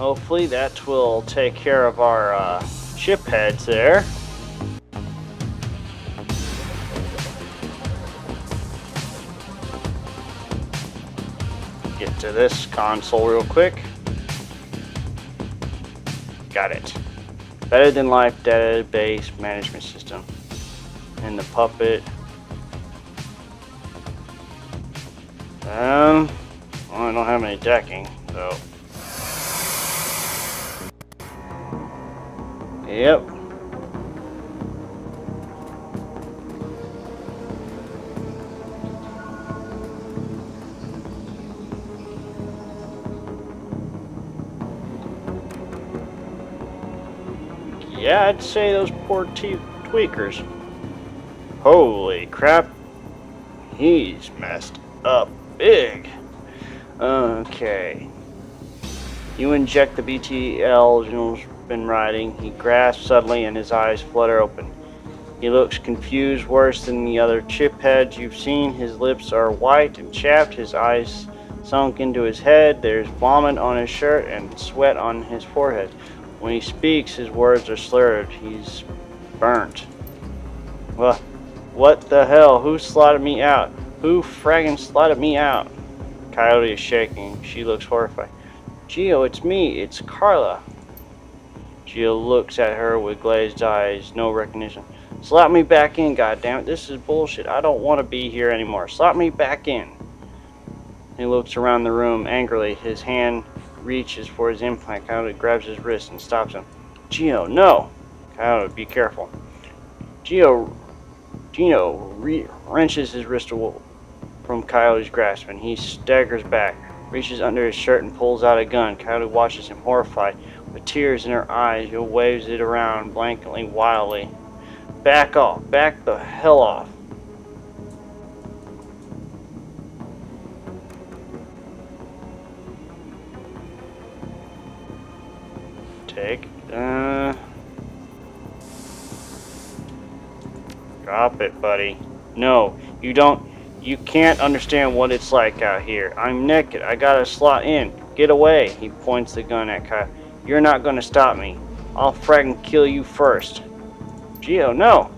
hopefully that will take care of our chip heads there. Get to this console real quick. Got it. Better than life database management system. And the puppet. Well, I don't have any decking, so. Yep. Yeah, I'd say those poor tweakers. Holy crap. He's messed up big. Okay. You inject the BTL General's been riding. He grasps suddenly and his eyes flutter open. He looks confused, worse than the other chip heads you've seen. His lips are white and chapped, his eyes sunk into his head. There's vomit on his shirt and sweat on his forehead. When he speaks, his words are slurred. He's burnt. Well, what the hell? Who slotted me out? Who fraggin' slotted me out? Coyote is shaking. She looks horrified. Geo, it's me. It's Carla. Geo looks at her with glazed eyes. No recognition. Slot me back in, goddammit. This is bullshit. I don't want to be here anymore. Slot me back in. He looks around the room angrily. His hand reaches for his implant. Coyote grabs his wrist and stops him. Geo, no! Coyote, be careful. Gino wrenches his wrist from Coyote's grasp, and he staggers back, reaches under his shirt, and pulls out a gun. Coyote watches him horrified. With tears in her eyes, he waves it around blankly, wildly. Back off. Back the hell off. Take. Drop it, buddy. No, you don't. You can't understand what it's like out here. I'm naked. I gotta slot in. Get away. He points the gun at Kyle. You're not gonna stop me. I'll fraggin' kill you first. Geo, no.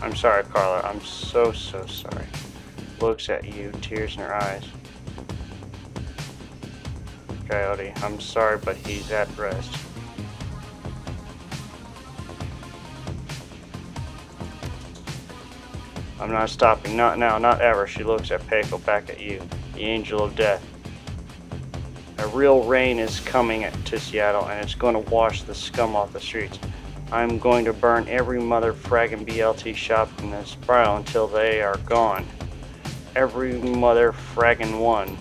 I'm sorry, Carla. I'm so sorry. Looks at you, tears in her eyes. Coyote, I'm sorry, but he's at rest. I'm not stopping, not now, not ever. She looks at Peiko, back at you, the angel of death. A real rain is coming to Seattle, and it's going to wash the scum off the streets. I'm going to burn every mother fraggin' BLT shop in this spiral until they are gone. Every mother fraggin' one.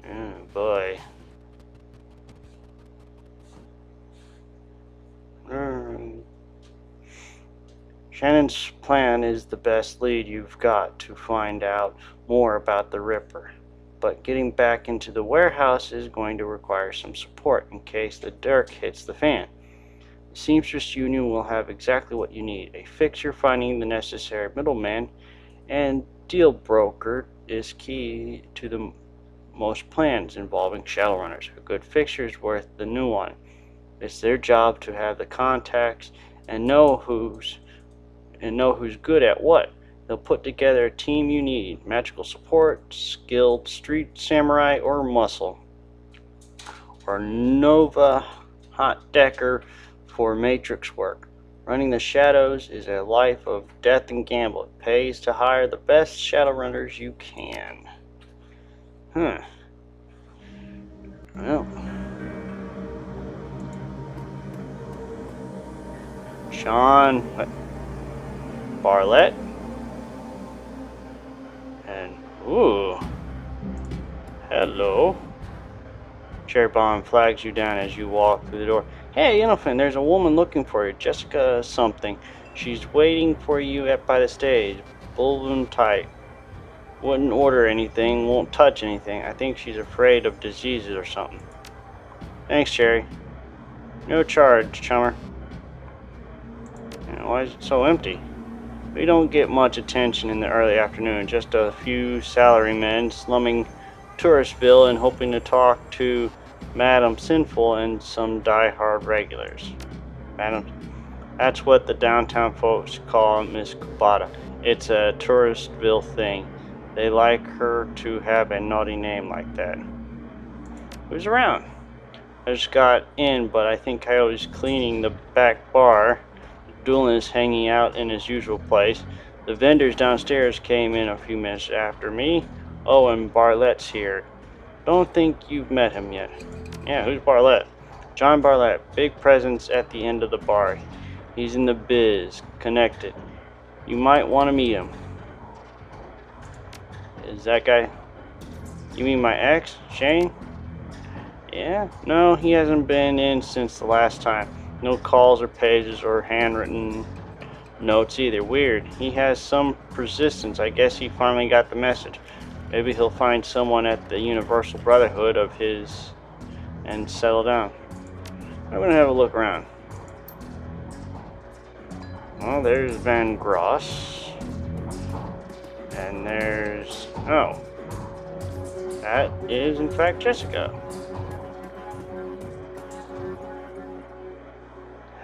Oh boy. Shannon's plan is the best lead you've got to find out more about the Ripper. But getting back into the warehouse is going to require some support in case the dirt hits the fan. The Seamstress Union will have exactly what you need. A fixer finding the necessary middleman and deal broker is key to the most plans involving Shadowrunners. A good fixture is worth the new one. It's their job to have the contacts and know who's good at what. They'll put together a team you need. Magical support, skilled street samurai, or muscle. Or Nova hot decker for matrix work. Running the shadows is a life of death and gamble. It pays to hire the best Shadowrunners you can. Well. Sean Barlett. And, ooh. Hello. Cherry Bomb flags you down as you walk through the door. Hey, Innocent, there's a woman looking for you. Jessica something. She's waiting for you by the stage. Bulbin tight. Wouldn't order anything, won't touch anything. I think she's afraid of diseases or something. Thanks, Cherry. No charge, chummer. Why is it so empty? We don't get much attention in the early afternoon, just a few salarymen slumming Touristville and hoping to talk to Madam Sinful and some die-hard regulars. Madam, that's what the downtown folks call Miss Kubata. It's a Touristville thing. They like her to have a naughty name like that. Who's around? I just got in, but I think Coyote's cleaning the back bar. Doolin is hanging out in his usual place. The vendors downstairs came in a few minutes after me. Oh, and Bartlett's here. Don't think you've met him yet. Yeah, who's Bartlett? John Bartlett, big presence at the end of the bar. He's in the biz, connected. You might want to meet him. Is that guy? You mean my ex, Shane? Yeah? No, he hasn't been in since the last time. No calls or pages or handwritten notes either. Weird. He has some persistence. I guess he finally got the message. Maybe he'll find someone at the Universal Brotherhood of his and settle down. I'm gonna have a look around. Well, there's Van Gross. And there's... oh. That is, in fact, Jessica.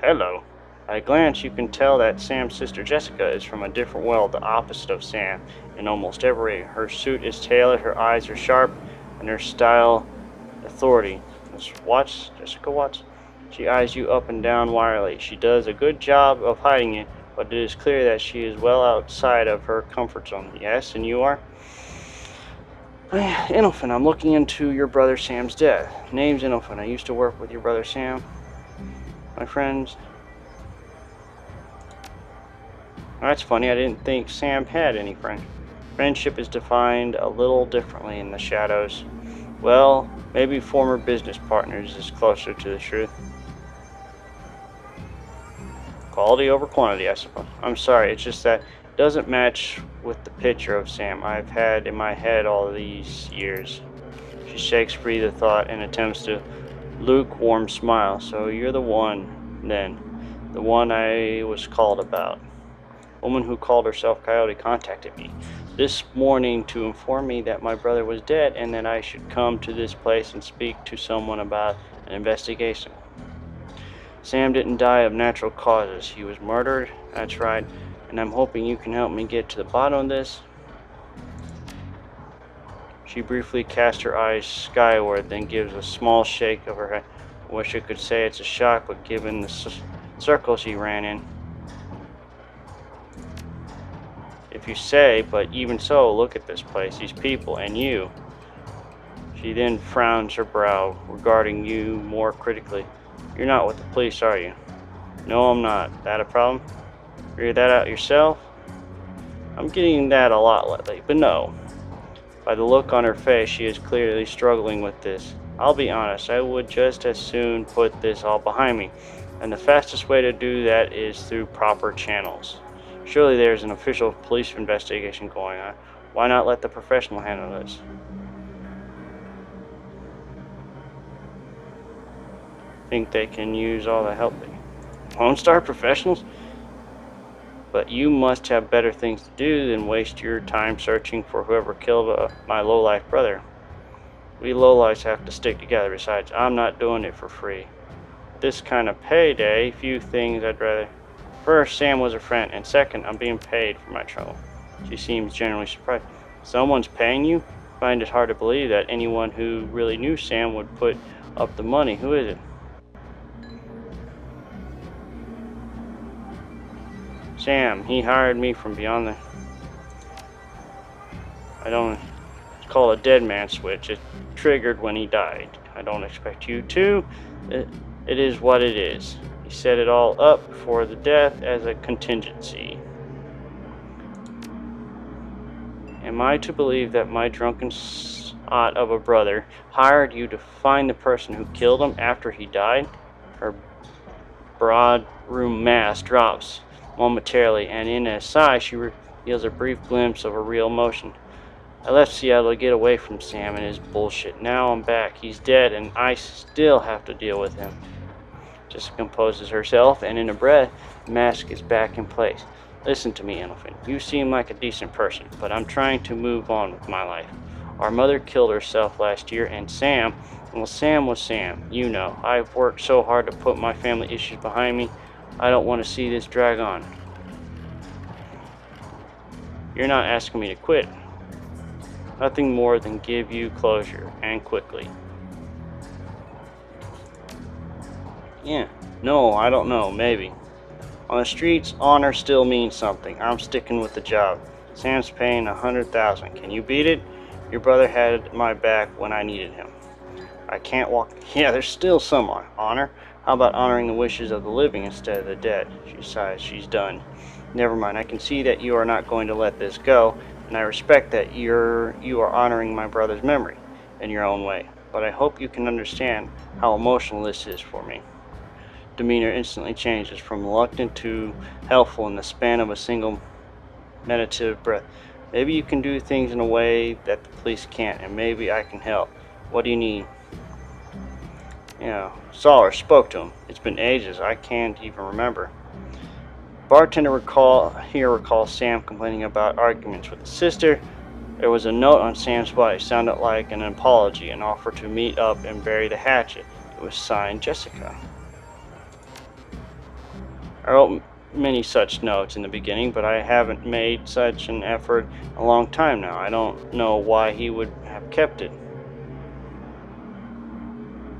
Hello. At a glance, you can tell that Sam's sister Jessica is from a different world, the opposite of Sam, in almost every way. Her suit is tailored, her eyes are sharp, and her style authority. Jessica Watts. She eyes you up and down wirily. She does a good job of hiding it, but it is clear that she is well outside of her comfort zone. Yes, and you are? Inelfin, I'm looking into your brother Sam's death. Name's Inelfin. I used to work with your brother Sam. My friends. That's funny, I didn't think Sam had any friends. Friendship is defined a little differently in the shadows. Well, maybe former business partners is closer to the truth. Quality over quantity, I suppose. I'm sorry, it's just that it doesn't match with the picture of Sam I've had in my head all these years. She shakes free the thought and attempts to lukewarm smile. So you're the one, then. The one I was called about. A woman who called herself Coyote contacted me this morning to inform me that my brother was dead and that I should come to this place and speak to someone about an investigation. Sam didn't die of natural causes. He was murdered, that's right, and I'm hoping you can help me get to the bottom of this. She briefly casts her eyes skyward, then gives a small shake of her head. I wish I could say it's a shock, but given the circle she ran in. If you say, but even so, look at this place, these people, and you. She then frowns her brow, regarding you more critically. You're not with the police, are you? No, I'm not. That a problem? Figure that out yourself? I'm getting that a lot lately, but no. By the look on her face, she is clearly struggling with this. I'll be honest, I would just as soon put this all behind me, and the fastest way to do that is through proper channels. Surely there's an official police investigation going on. Why not let the professional handle this? Think they can use all the help they... Lone Star professionals? But you must have better things to do than waste your time searching for whoever killed my lowlife brother. We lowlifes have to stick together. Besides, I'm not doing it for free. This kind of payday, few things I'd rather... First, Sam was a friend, and second, I'm being paid for my trouble. She seems genuinely surprised. Someone's paying you? I find it hard to believe that anyone who really knew Sam would put up the money. Who is it? Sam. He hired me from beyond the... It's called a dead man switch. It triggered when he died. I don't expect you to. It is what it is. He set it all up for the death as a contingency. Am I to believe that my drunken sot of a brother hired you to find the person who killed him after he died? Her broad room mask drops momentarily, and in a sigh she reveals a brief glimpse of a real emotion. I left Seattle to get away from Sam and his bullshit. Now I'm back. He's dead, and I still have to deal with him. Jessica composes herself, and in a breath, the mask is back in place. Listen to me, Infant. You seem like a decent person, but I'm trying to move on with my life. Our mother killed herself last year, and Sam, well, Sam was Sam. You know, I've worked so hard to put my family issues behind me. I don't want to see this drag on. You're not asking me to quit. Nothing more than give you closure, and quickly. Yeah, no, I don't know, maybe. On the streets, honor still means something. I'm sticking with the job. Sam's paying $100,000. Can you beat it? Your brother had my back when I needed him. I can't walk. Yeah, there's still some honor. How about honoring the wishes of the living instead of the dead? She sighs. She's done. Never mind. I can see that you are not going to let this go, and I respect that you are honoring my brother's memory in your own way. But I hope you can understand how emotional this is for me. Demeanor instantly changes from reluctant to helpful in the span of a single meditative breath. Maybe you can do things in a way that the police can't, and maybe I can help. What do you need? Saw or spoke to him. It's been ages. I can't even remember. Bartender recalls Sam complaining about arguments with his sister. There was a note on Sam's body. It sounded like an apology, an offer to meet up and bury the hatchet. It was signed Jessica. I wrote many such notes in the beginning, but I haven't made such an effort in a long time now. I don't know why he would have kept it.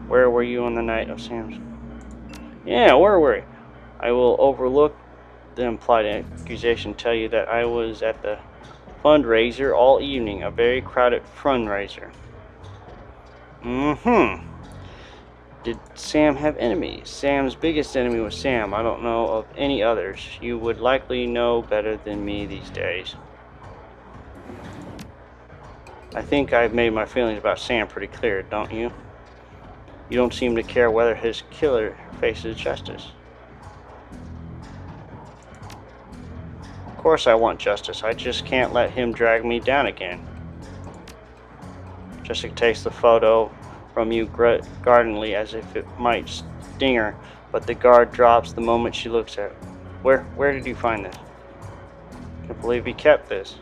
Where were you on the night of Sam's? Yeah, where were you? I will overlook the implied accusation, tell you that I was at the fundraiser all evening, a very crowded fundraiser. Did Sam have enemies? Sam's biggest enemy was Sam. I don't know of any others. You would likely know better than me these days. I think I've made my feelings about Sam pretty clear, don't you? You don't seem to care whether his killer faces justice. Of course I want justice. I just can't let him drag me down again. Jessica takes the photo from you guardedly as if it might sting her, but the guard drops the moment she looks at it. Where did you find this? Can't believe he kept this.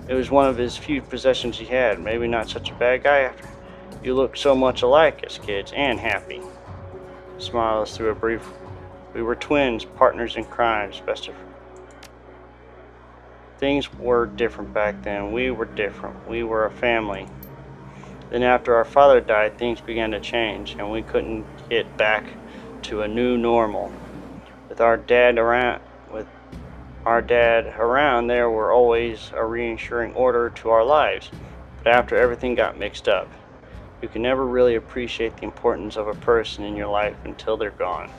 It was one of his few possessions he had. Maybe not such a bad guy after. You look so much alike as kids, and happy. Smiles through a brief. We were twins, partners in crimes, best of. Things were different back then. We were different. We were a family. Then after our father died, things began to change, and we couldn't get back to a new normal. With our dad around, there were always a reassuring order to our lives. But after everything got mixed up, you can never really appreciate the importance of a person in your life until they're gone.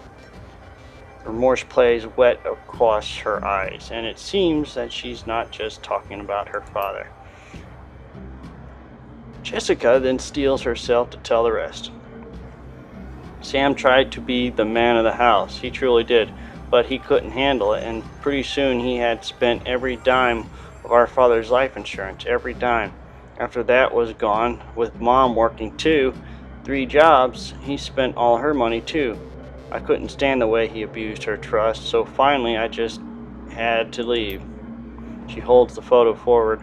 Remorse plays wet across her eyes, and it seems that she's not just talking about her father. Jessica then steels herself to tell the rest. Sam tried to be the man of the house. He truly did, but he couldn't handle it, and pretty soon he had spent every dime of our father's life insurance, every dime. After that was gone, with Mom working 3 jobs, he spent all her money too. I couldn't stand the way he abused her trust, so finally I just had to leave. She holds the photo forward,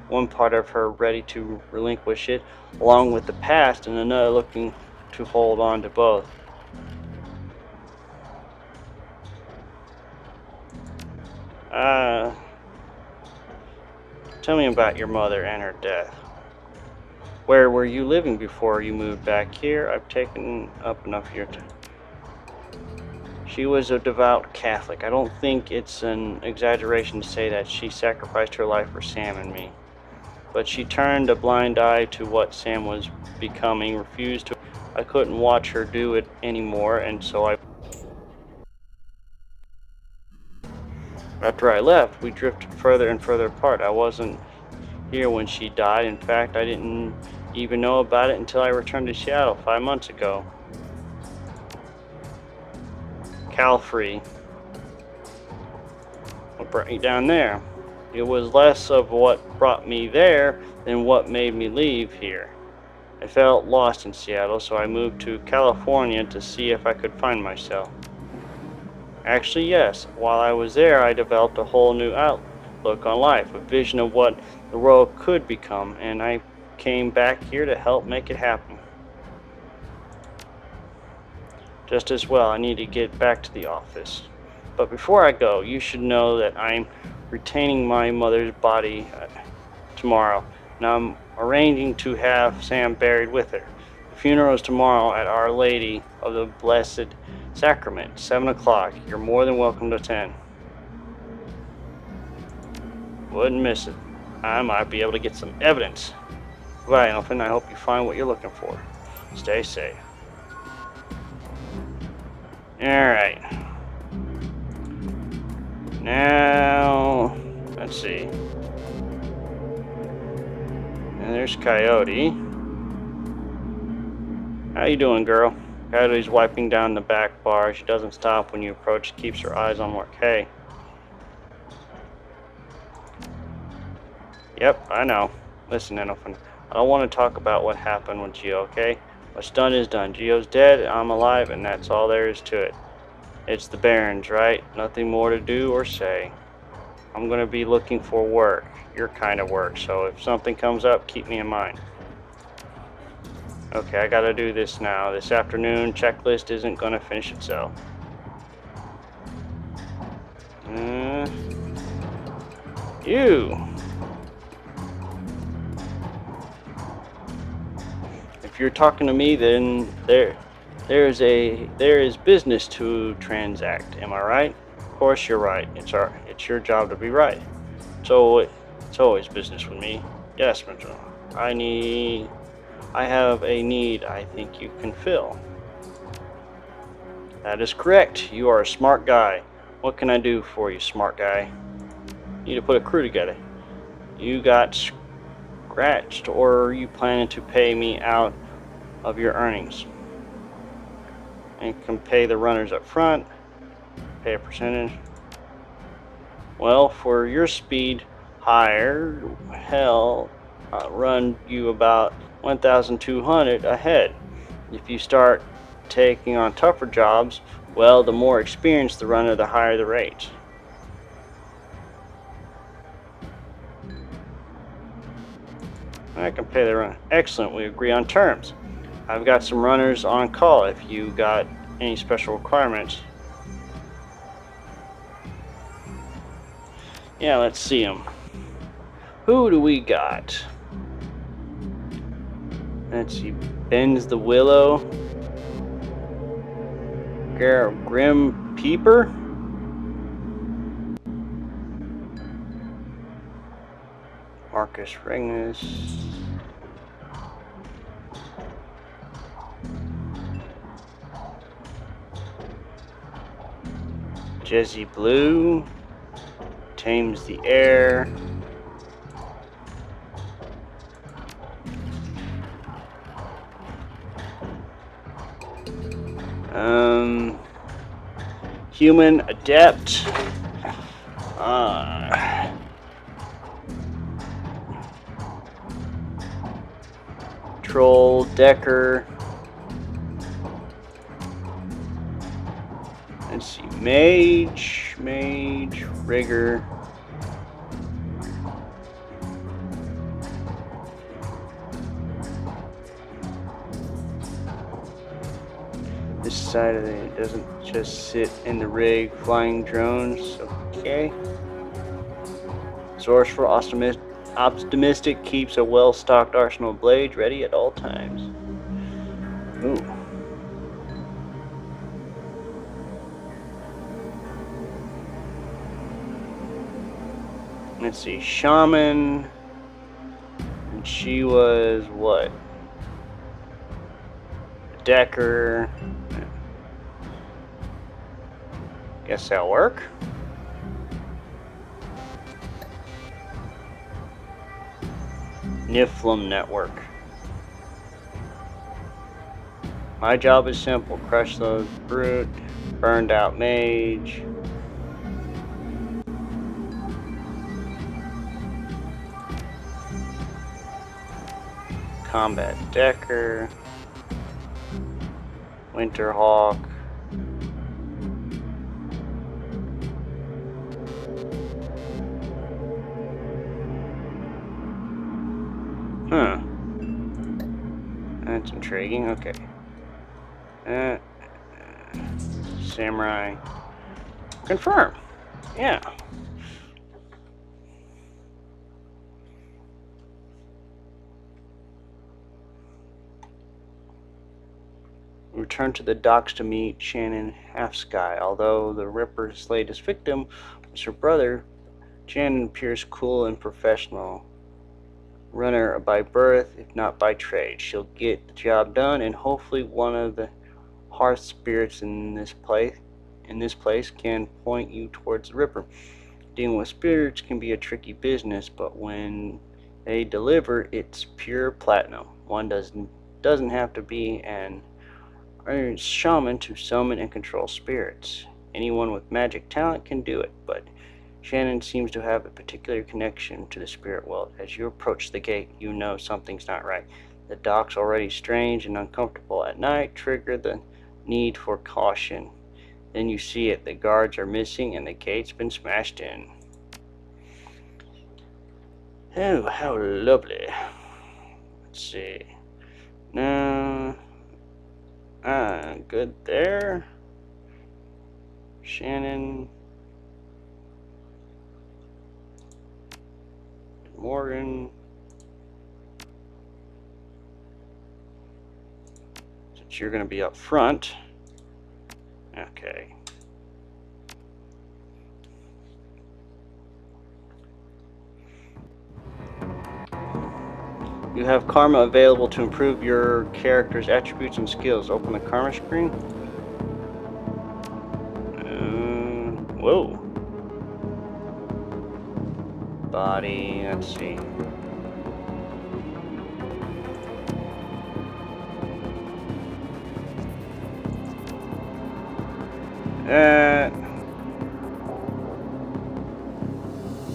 one part of her ready to relinquish it, along with the past, and another looking to hold on to both. Tell me about your mother and her death. Where were you living before you moved back here? I've taken up enough of your time. She was a devout Catholic. I don't think it's an exaggeration to say that she sacrificed her life for Sam and me. But she turned a blind eye to what Sam was becoming, refused to. I couldn't watch her do it anymore, and so after I left, we drifted further and further apart. I wasn't here when she died. In fact, I didn't even know about it until I returned to Seattle 5 months ago. Cal-free. What brought me down there? It was less of what brought me there than what made me leave here. I felt lost in Seattle, so I moved to California to see if I could find myself. Actually, yes. While I was there, I developed a whole new outlook on life, a vision of what the world could become, and I came back here to help make it happen. Just as well, I need to get back to the office. But before I go, you should know that I'm retaining my mother's body tomorrow, and I'm arranging to have Sam buried with her. The funeral is tomorrow at Our Lady of the Blessed Sacrament, 7 o'clock. You're more than welcome to attend. Wouldn't miss it. I might be able to get some evidence. Goodbye, Elephant. I hope you find what you're looking for. Stay safe. Alright. Now, let's see. And there's Coyote. How you doing, girl? Coyote's wiping down the back bar. She doesn't stop when you approach. She keeps her eyes on work. Hey. Yep, I know. Listen, Elephant. I don't want to talk about what happened with Geo, okay? What's done is done. Geo's dead, I'm alive, and that's all there is to it. It's the Barrens, right? Nothing more to do or say. I'm going to be looking for work. Your kind of work. So if something comes up, keep me in mind. Okay, I gotta do this now. This afternoon checklist isn't gonna finish itself. You. If you're talking to me, then there is business to transact. Am I right? Of course you're right. It's your job to be right. So it's always business with me. Yes, Mitchell. I have a need I think you can fill. That is correct. You are a smart guy. What can I do for you, smart guy? You need to put a crew together. You got scratched, or are you planning to pay me out of your earnings? And can pay the runners up front, pay a percentage. Well, for your speed higher, hell, I'll run you about 1,200 ahead. If you start taking on tougher jobs, well, the more experienced the runner, the higher the rate. I can pay the run. Excellent, we agree on terms. I've got some runners on call if you got any special requirements. Yeah, let's see them. Who do we got? Let's see. Bends the Willow. Grim Peeper. Marcus Ringus. Jesse Blue. Tames the Air. Human Adept. Troll Decker. Let's see. Mage, Rigger. This side of it doesn't just sit in the rig, flying drones. Okay. Source for optimistic keeps a well-stocked arsenal of blades ready at all times. Ooh. Let's see, Shaman. And she was what? Decker. Guess that'll work. Niflheim Network. My job is simple. Crush the brute. Burned out mage. Combat Decker. Winterhawk. That's intriguing. Okay. Samurai. Confirm. Yeah. Returned to the docks to meet Shannon Half-Sky. Although the Ripper slayed his victim was her brother, Shannon appears cool and professional. Runner by birth, if not by trade. She'll get the job done, and hopefully one of the hearth spirits in this place can point you towards the Ripper. Dealing with spirits can be a tricky business, but when they deliver, it's pure platinum. One doesn't have to be an shaman to summon and control spirits. Anyone with magic talent can do it, but Shannon seems to have a particular connection to the spirit world. As you approach the gate, you know something's not right. The docks, already strange and uncomfortable at night, trigger the need for caution. Then you see it. The guards are missing and the gate's been smashed in. Oh, how lovely. Let's see. No. Good there. Shannon. Morgan. Since you're going to be up front. Okay. You have karma available to improve your character's attributes and skills. Open the karma screen. Whoa. Body, let's see.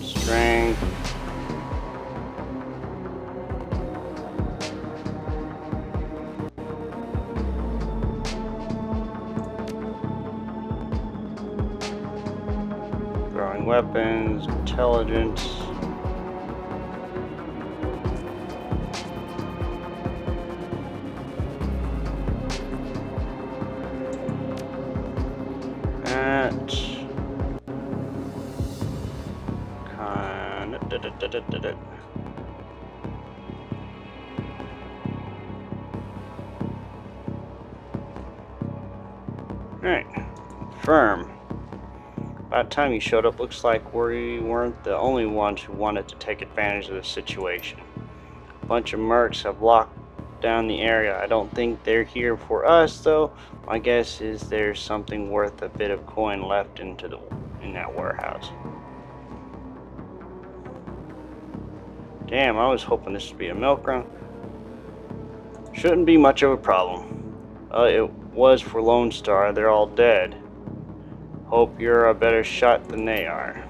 Strength. Throwing weapons, intelligence. Alright, firm. About time you showed up. Looks like we weren't the only ones who wanted to take advantage of the situation. A bunch of mercs have locked down the area. I don't think they're here for us, though. My guess is there's something worth a bit of coin left in that warehouse. Damn, I was hoping this would be a milk run. Shouldn't be much of a problem. It was for Lone Star. They're all dead. Hope you're a better shot than they are.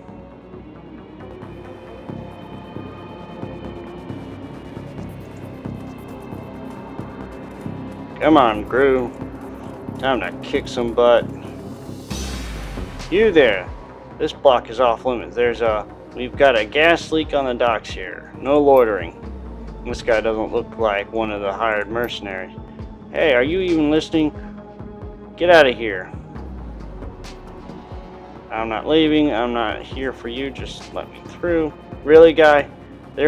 Come on, Gru. Time to kick some butt. You there. This block is off limits. We've got a gas leak on the docks here. No loitering. This guy doesn't look like one of the hired mercenaries. Hey, are you even listening? Get out of here. I'm not leaving. I'm not here for you. Just let me through. Really, guy? They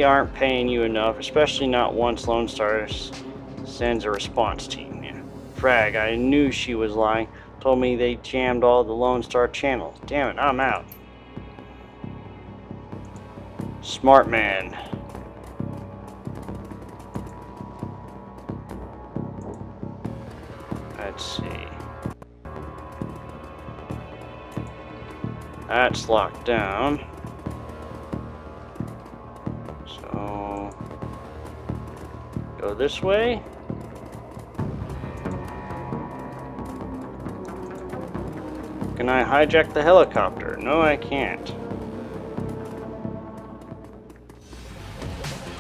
aren't paying you enough, especially not once Lone Star sends a response team. Yeah. Frag, I knew she was lying. Told me they jammed all the Lone Star channels. Damn it, I'm out. Smart man. Let's see. That's locked down. So go this way. Can I hijack the helicopter? No, I can't.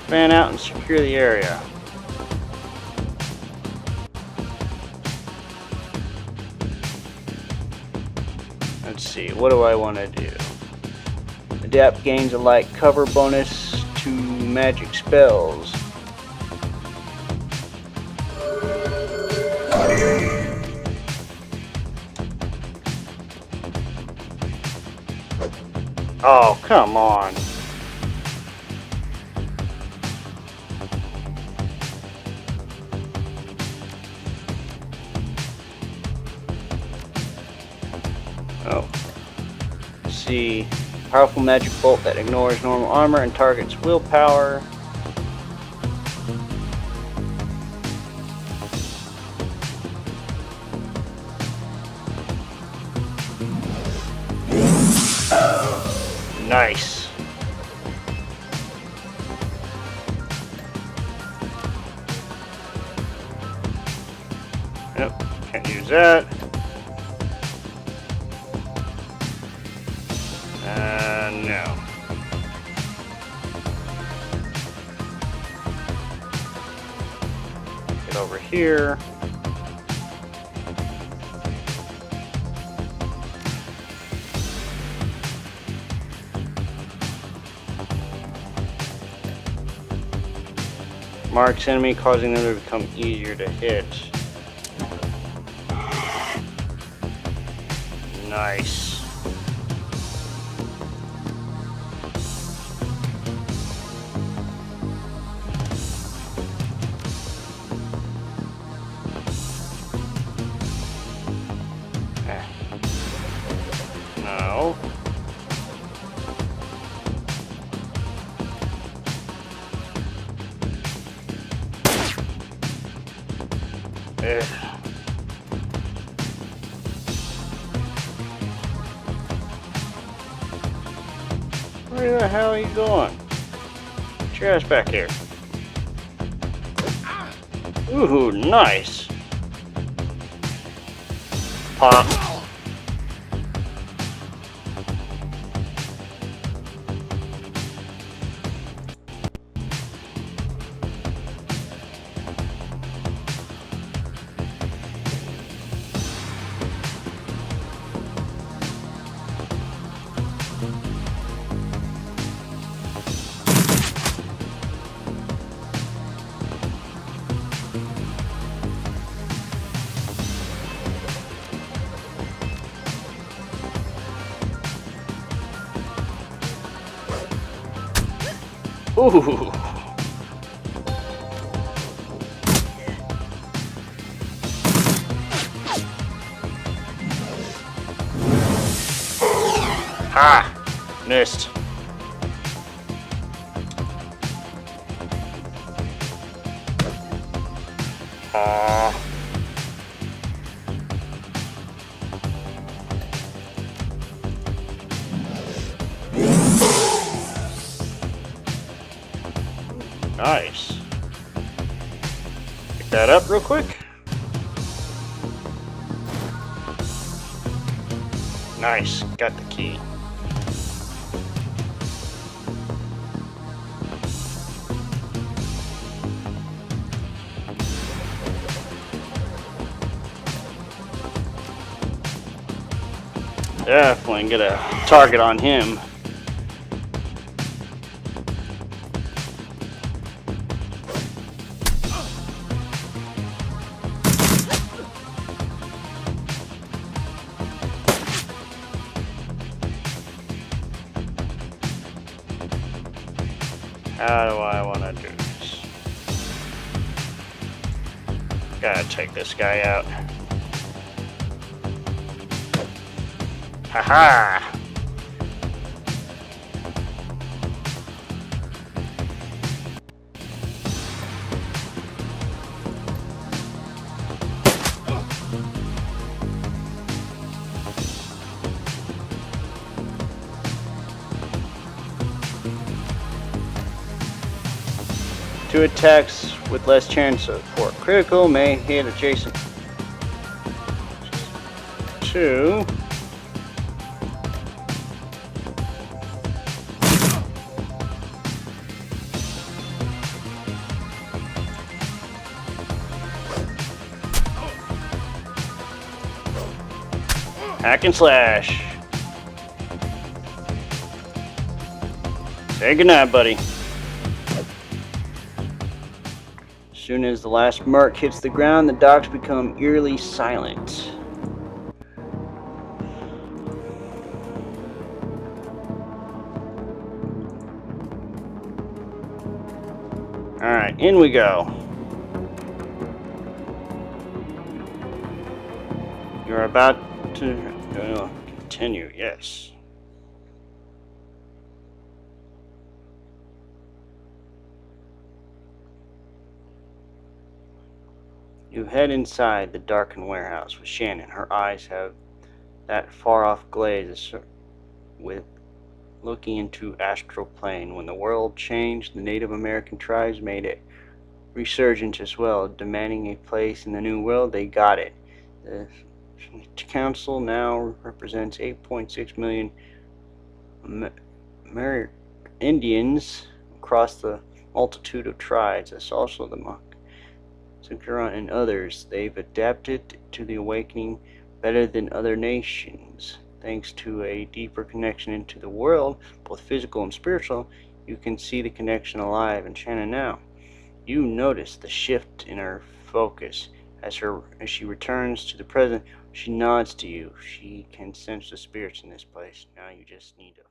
Fan out and secure the area. Let's see, what do I want to do? Adapt gains a light cover bonus to magic spells. Oh, come on. Oh. See. Powerful magic bolt that ignores normal armor and targets willpower. Nice. Yep, can't use that. No. Get over here. Marks enemy, causing them to become easier to hit. Nice. No. Where the hell are you going? Get your ass back here. Ooh, nice. Pop. Ooh. Ha! Missed. Nice. Pick that up real quick. Nice. Got the key. Definitely get a target on him. How do I want to do this? Gotta take this guy out. Haha! Two attacks with less chance for critical may hit adjacent to hack and slash. Say goodnight, buddy. As soon as the last merc hits the ground, the dogs become eerily silent. Alright, in we go. You're about to continue, yes. You head inside the darkened warehouse with Shannon. Her eyes have that far-off glaze with looking into astral plane. When the world changed, the Native American tribes made a resurgence as well, demanding a place in the new world. They got it. The council now represents 8.6 million Indians across the multitude of tribes. That's also the Shadowrun and others. They've adapted to the awakening better than other nations. Thanks to a deeper connection into the world, both physical and spiritual, you can see the connection alive in Shannon now. You notice the shift in her focus as she returns to the present. She nods to you. She can sense the spirits in this place. Now you just need to